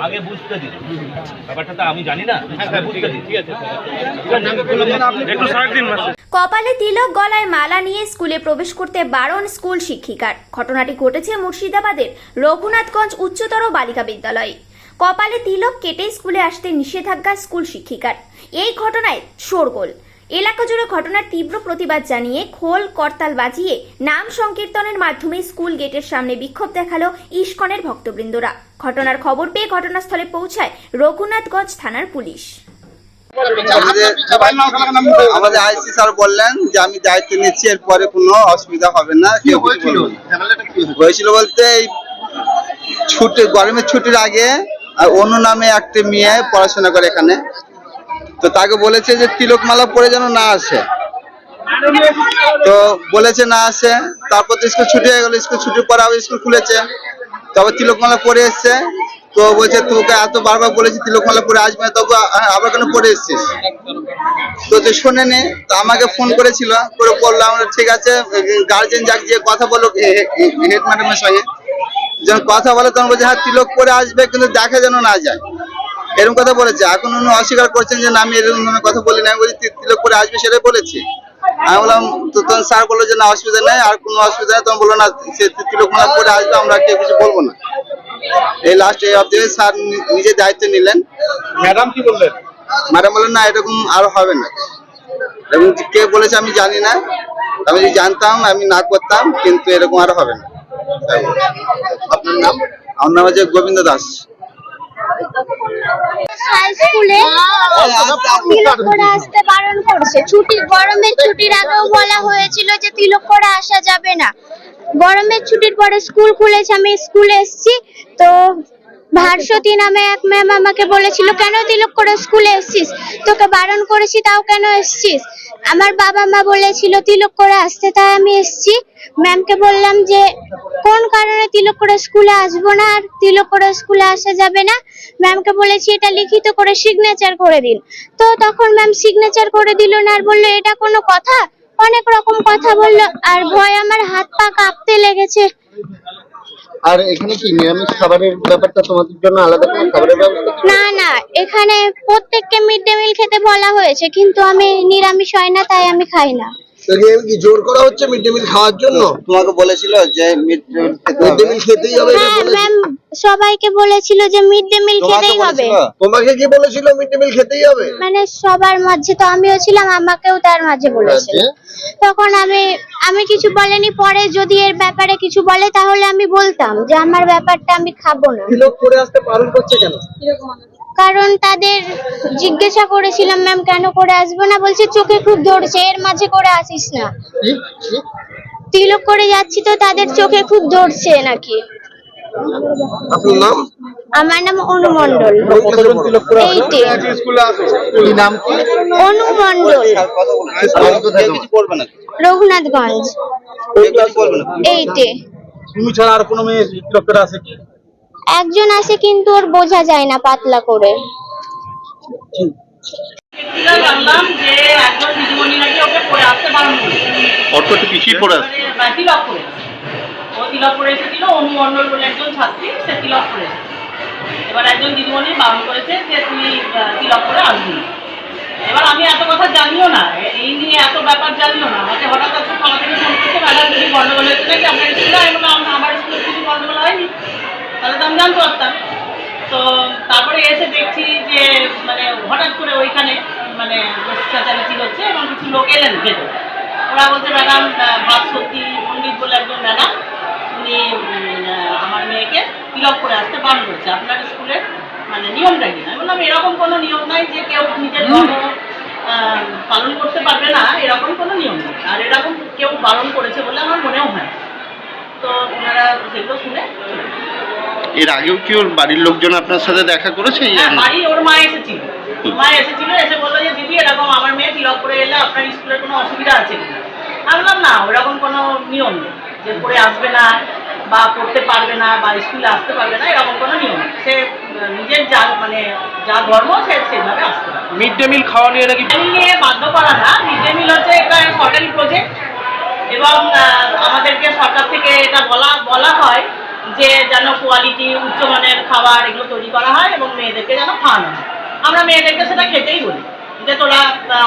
আগে বুঝতে দিন ব্যাপারটা তো আমি জানি না, বুঝতে দিন। ঠিক আছে, একটু সাইড দিন। কপালে তিলক, গলায় মালা নিয়ে স্কুলে প্রবেশ করতে বারণ স্কুল শিক্ষিকার। ঘটনাটি ঘটেছে মুর্শিদাবাদের রঘুনাথগঞ্জ উচ্চতর বালিকা বিদ্যালয়ে। কপালে তিলক কেটে স্কুলে আসতে নিষেধাজ্ঞা স্কুল শিক্ষিকার। এই ঘটনায় শোরগোল এলাকা জুড়ে। ঘটনার তীব্র প্রতিবাদ জানিয়ে খোল করতাল বাজিয়ে নাম সংকীর্তনের মাধ্যমে স্কুল গেটের সামনে বিক্ষোভ দেখালো ইস্কনের ভক্তবৃন্দরা। ঘটনার খবর পেয়ে ঘটনাস্থলে পৌঁছায় রঘুনাথগঞ্জ থানার পুলিশ। আমাদের আইসি স্যার বললেন যে আমি দায়িত্ব নিচ্ছি, এরপরে কোনো অসুবিধা হবে না। হয়েছিল বলতে এই ছুটি, গরমের ছুটির আগে অনু নামে একটা মেয়ে পড়াশোনা করে এখানে, তো তাকে বলেছে যে তিলকমালা পরে যেন না আসে, তো বলেছে না আসে। তারপর তো স্কুল ছুটি হয়ে গেল, স্কুল ছুটির পর আবার স্কুল খুলেছে, তবে তিলকমালা পরে এসছে। তো বলছে তোকে এত বারবার বলেছি তিলকমালা পরে আসবে না, তবু আবার কেন পরে এসছিস? তো যে শোনেনি, তো আমাকে ফোন করেছিল, করে বললাম ঠিক আছে গার্জেন যাক যে কথা বলো হেড ম্যাডামের সঙ্গে, যখন কথা বলে তখন বলছে হ্যাঁ তিলক পরে আসবে, কিন্তু দেখা যেন না যায়, এরকম কথা বলেছে। এখন উনি অস্বীকার করছেন যে না আমি এরকম কথা বলি না, আমি বলছি তিলক পরে আসবে সেটাই বলেছি। আমি বললাম, তো তখন স্যার বললো যে না অসুবিধা নেই, আর কোনো অসুবিধা নেই। তখন বললো না সে তিলকমালা পরে আসবে, আমরা কেউ কিছু বলবো না। এই লাস্ট এই অবধি স্যার নিজে দায়িত্ব নিলেন। ম্যাডাম কি বললেন? ম্যাডাম বললেন না এরকম আর হবে না, এবং কে বলেছে আমি জানি না, আমি যদি জানতাম আমি না করতাম, কিন্তু এরকম আর হবে না। আপনার নাম? আমার নাম হচ্ছে গোবিন্দ দাস। স্কুলে তিলক করে আসতে বারণ করছে। গরমের ছুটির আগেও বলা হয়েছিল যে তিলক করে আসা যাবে না। গরমের ছুটির পরে স্কুল খুলেছে, আমি স্কুলে এসেছি, তো ভাস্বতী নামে এক ম্যাম আমাকে বলেছিল কেন তিলক করে স্কুলে এসেছিস, তোকে বারণ করেছি তাও কেন এসেছিস। আমার বাবা মা বলেছিল তিলক করে আসতে, তাই আমি এসেছি। ম্যামকে বললাম যে কোন কারণে তিলক করে স্কুলে আসবো না, আর তিলক করে স্কুলে আসা যাবে না। ম্যামকে বলেছি এটা লিখিত করে সিগনেচার করে দিন, তো তখন ম্যাম সিগনেচার করে দিল না, আর বললো এটা কোনো কথা, অনেক রকম কথা বললো, আর ভয় আমার হাত পা কাঁপতে লেগেছে। আর এখানে কি নিরামিষ খাবারের ব্যাপারটা তোমাদের জন্য আলাদা কোনো খাবারের ব্যবস্থা? না না, এখানে প্রত্যেককে মিড ডে মিল খেতে বলা হয়েছে, কিন্তু আমি নিরামিষ হয় না, তাই আমি খাই না। কি জোর করা হচ্ছে মিড ডে মিল খাওয়ার জন্য? তোমাকে বলেছিল যে মিড ডে মিল খেতেই হবে? হ্যাঁ ম্যাম সবাইকে বলেছিল যে মিড ডে মিল খেতেই হবে। তোমাকে কি বলেছিল মিড ডে মিল খেতেই হবে? মানে সবার মাঝে তো আমিও ছিলাম, আমাকেও তার মাঝে বলেছিল। তখন আমি কিছু বলিনি, পরে যদি এর ব্যাপারে কিছু বলে তাহলে আমি বলতাম যে আমার ব্যাপারটা আমি খাবো না। তিলক করে আসতে বারণ করছে কেন? কারণ তাদের জিজ্ঞাসা করেছিলাম ম্যাম কেন করে আসবো না, বলছে চোখে খুব ধরছে, এর মাঝে করে আসিস না। তিলক করে যাচ্ছি তো তাদের চোখে খুব ধরছে নাকি। আপনার নাম? আমার নাম অনু মণ্ডল। নাম কি? অনু মণ্ডল, রঘুনাথগঞ্জ 8-এ। তুমি ছাড়া আর কোনো মেয়ে তিলক করে আসে কি? একজন আসে, কিন্তু ওর বোঝা যায় না পাতলা করে। জানলাম যে একজন দিদিমণি নাকি ওকে পরে আসতে বারণ করেছে। অর্থটা কি পরে আসছে? তিলক করে, ও তিলক করে এসেছিল। অনু মণ্ডল বলে একজন ছাত্রী, সে তিলক করে এসেছে। এবার একজন দিদিমণি বারণ করেছে যে তুই তিলক করে আসবি। এবার আমি এত কথা জানিও না, এই নিয়ে এত ব্যাপার জানিও না। আমাকে হঠাৎ আজকে থানা থেকে ফোন করছে, ম্যাডাম যদি গন্ডগোল হয়েছে নাকি আপনার স্কুলে। আমি বললাম আমার স্কুলে কিছু গন্ডগোল হয়নি, তাহলে তো আমি জানতে পারতাম। তো তারপরে এসে দেখছি যে মানে হঠাৎ করে ওইখানে মানে চেঁচামেচি হচ্ছে, এবং কিছু লোক এলেন ভেতরে। ওরা বলছে ম্যাডাম ভাস্বতী পণ্ডিত বলে একজন ম্যাডাম, উনি আমার মেয়েকে তিলক করে আসতে বারণ করেছে, আপনার স্কুলের মানে নিয়মটা কি? আমি বললাম এরকম কোনো নিয়ম নাই যে কেউ নিজের ধর্ম পালন করতে পারবে না, এরকম কোনো নিয়ম নেই। আর এরকম কেউ বারণ করেছে বলে আমার মনেও হয়। তো ওনারা সেগুলো শুনে এর আগেও কি ওর বাড়ির লোকজন আপনার সাথে দেখা করেছে? বাড়ি ওর মা এসেছিল, এসে বললো যে দিদি এরকম আমার মেয়ে তিলক করে এলে আপনার স্কুলের কোনো অসুবিধা আছে কিনা। আমি বললাম না, ওরকম কোনো নিয়ম নেই যে পড়ে আসবে না বা পড়তে পারবে না বা স্কুলে আসতে পারবে না, এরকম কোনো নিয়ম নেই। সে নিজের যা মানে যা ধর্ম সে সেভাবে আসতে পারে। মিড ডে মিল খাওয়া নিয়ে নাকি? নিয়ে বাধ্য করা না, মিড ডে মিল হচ্ছে একটা সরকারি প্রজেক্ট, এবং আমাদেরকে সরকার থেকে এটা বলা হয় যে যেন কোয়ালিটি উচ্চমানের খাবার এগুলো তৈরি করা হয় এবং মেয়েদেরকে যেন খাওয়ানো হয়। আমরা মেয়েদেরকে সেটা খেতেই বলি যে তোরা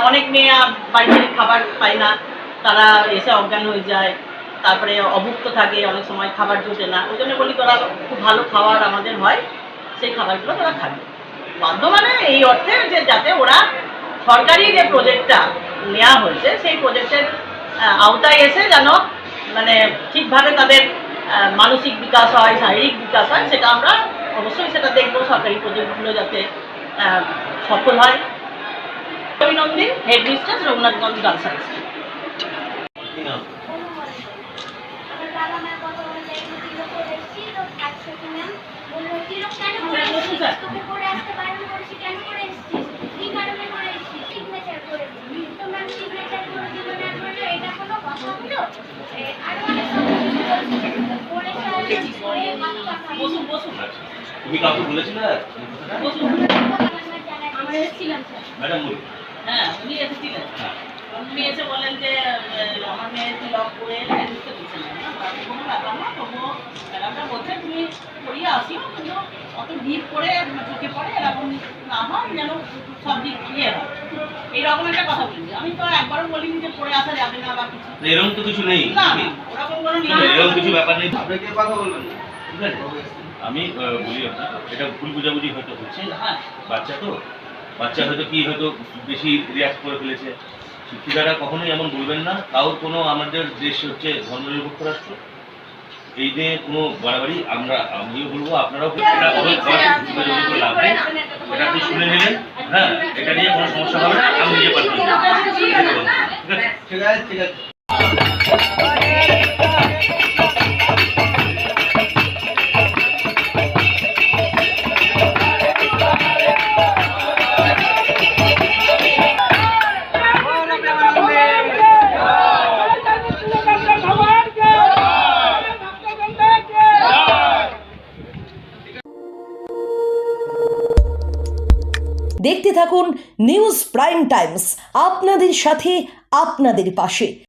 অনেক মেয়ে বাড়ি থেকে খাবার পায় না, তারা এসে অজ্ঞান হয়ে যায়, তারপরে অভুক্ত থাকে, অনেক সময় খাবার জোটে না, ওই জন্য বলি তোরা খুব ভালো খাবার আমাদের হয়, সেই খাবারগুলো তোরা খাবে। বাধ্য মানে এই অর্থে যে যাতে ওরা সরকারি যে প্রজেক্টটা নেওয়া হয়েছে সেই প্রজেক্টের আওতায় এসে যেন মানে ঠিকভাবে তাদের মানসিক বিকাশ হয়, শারীরিক বিকাশ হয়, সেটা আমরা অবশ্যই সেটা দেখবো। সরকারি প্রজেক্টগুলো যাতে সফল হয়। অভিনন্দন, headmistress, Raghunathganj girls high school. আমার বাবা মা কত বলে তিলক করে এসেছি তো আজকে ম্যাম বললো তিলক কেন করে এসেছিস, তোকে করে আসতে বারণ করেছি, কেন করে এসেছিস, কি কারণে করে এসেছিস, সিগনেচার করে দিই তো ম্যাম সিগনেচার করে দিল না, বললো এটা কোনো কথা হলো। আরো অনেক করে বসুন বসুন তুমি কাউকে বলেছিলে? বসুন। আমরা এসেছিলাম স্যার। ম্যাডাম বলি। হ্যাঁ উনি এসেছিলেন, উনি এসে বলেন যে আমার মেয়ে তিলক করে বুঝতে দিচ্ছেন না, তার কোনো ব্যাপার না, তবুও ম্যাডামটা বলছে তুমি করিয়ে আসিও, কিন্তু অত ভিড় করে চোখে পড়ে এরকম না হয়, যেন সব দিক ইয়ে হয়, এইরকম একটা কথা বলছি। আমি তো একবারও বলিনি যে পড়ে আসা যাবে না বা কিছু এরকম তো কিছু নেই, না, ওরকম কোনো এরকম কিছু ব্যাপার নেই। আপনি কি কথা বলবেন? ঠিক আছে, আমি বলি আপনাকে, এটা ভুল বোঝাবুঝি হয়তো হচ্ছে। হ্যাঁ বাচ্চা হয়তো কি হয়তো বেশি রিয়াক্ট করে ফেলেছে। শিক্ষিকারা কখনোই এমন বলবেন না। কারোর কোনো, আমাদের দেশ হচ্ছে ধর্মনিরপেক্ষ রাষ্ট্র, এই নিয়ে কোনো বাড়াবাড়ি আমিও বলবো, আপনারাও এটা লাভ নেই। এটা আপনি শুনে নিলেন, হ্যাঁ, এটা নিয়ে কোনো সমস্যা হবে না, আমি নিজে পারবো। ঠিক আছে, ঠিক আছে, ঠিক আছে। দেখতে থাকুন নিউজ প্রাইম টাইমস, আপনাদের সাথে আপনাদের পাশে।